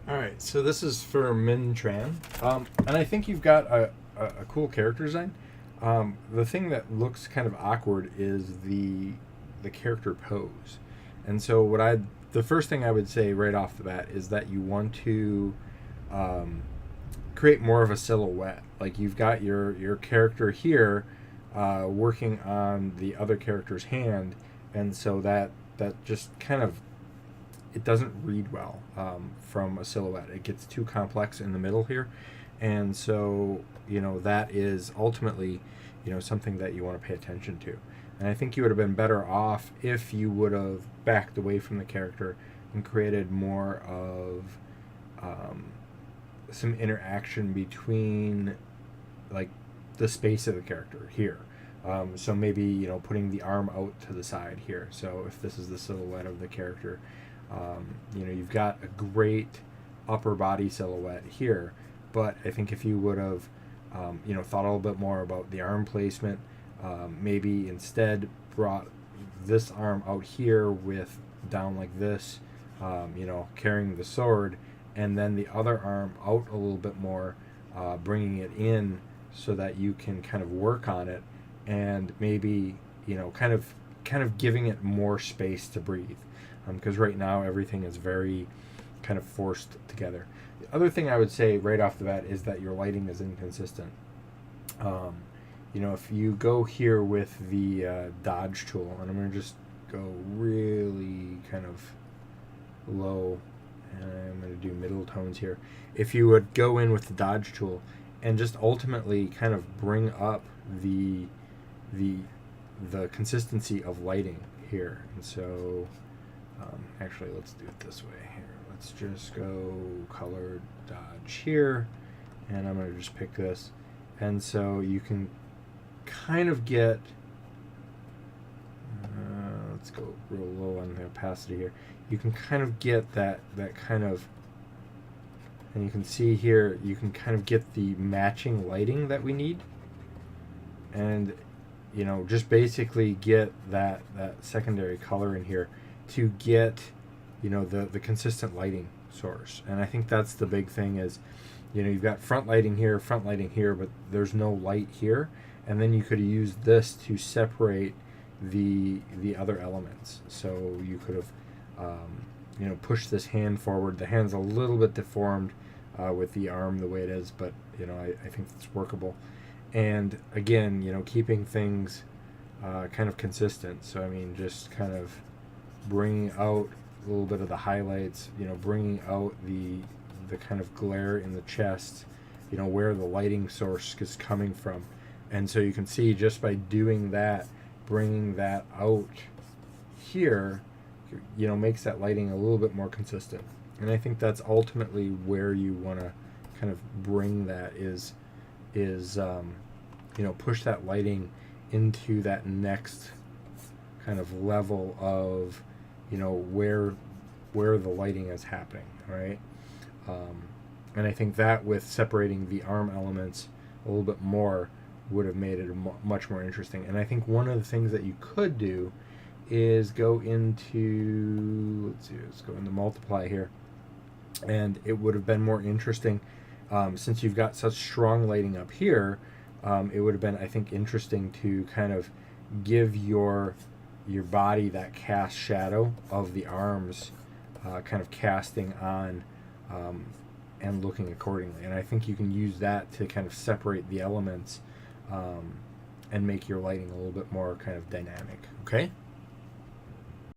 All right, so this is for Minh Tran, and I think you've got a cool character design. The thing that looks kind of awkward is the character pose, and so the first thing I would say right off the bat is that you want to um, create more of a silhouette. Like you've got your character here working on the other character's hand, and so that just kind of it doesn't read well from a silhouette. It gets too complex in the middle here, and so that is ultimately something that you want to pay attention to. And I think you would have been better off if you would have backed away from the character and created more of um, some interaction between like the space of the character here. So maybe putting the arm out to the side here. So if this is the silhouette of the character, you've got a great upper body silhouette here. But I think if you would have thought a little bit more about the arm placement, maybe instead brought this arm out here with down like this, carrying the sword, and then the other arm out a little bit more, bringing it in so that you can kind of work on it, and maybe kind of giving it more space to breathe, because right now everything is very kind of forced together. The other thing I would say right off the bat is that your lighting is inconsistent. Um, if you go here with the dodge tool, and I'm going to just go really kind of low, and I'm going to do middle tones here. If you would go in with the dodge tool and just ultimately kind of bring up the the consistency of lighting here, and so actually let's do it this way here. Let's just go color dodge here, and I'm going to just pick this, and so you can kind of get let's go real low on the opacity here. You can kind of get that kind of, and you can see here you can kind of get the matching lighting that we need, and just basically get that secondary color in here to get the consistent lighting source. And I think that's the big thing is you've got front lighting here, but there's no light here, and then you could use this to separate the other elements. So you could have pushed this hand forward. The hand's a little bit deformed with the arm the way it is, but I think it's workable. And again, keeping things kind of consistent. So I mean, just kind of bringing out a little bit of the highlights, bringing out the kind of glare in the chest, where the lighting source is coming from. And so you can see just by doing that, bringing that out here, makes that lighting a little bit more consistent. And I think that's ultimately where you want to kind of bring that is push that lighting into that next kind of level of where the lighting is happening, right? And I think that with separating the arm elements a little bit more would have made it much more interesting. And I think one of the things that you could do is go into, let's go into multiply here, and it would have been more interesting since you've got such strong lighting up here. It would have been, I think, interesting to kind of give your body that cast shadow of the arms, kind of casting on and looking accordingly. And I think you can use that to kind of separate the elements and make your lighting a little bit more kind of dynamic. Okay?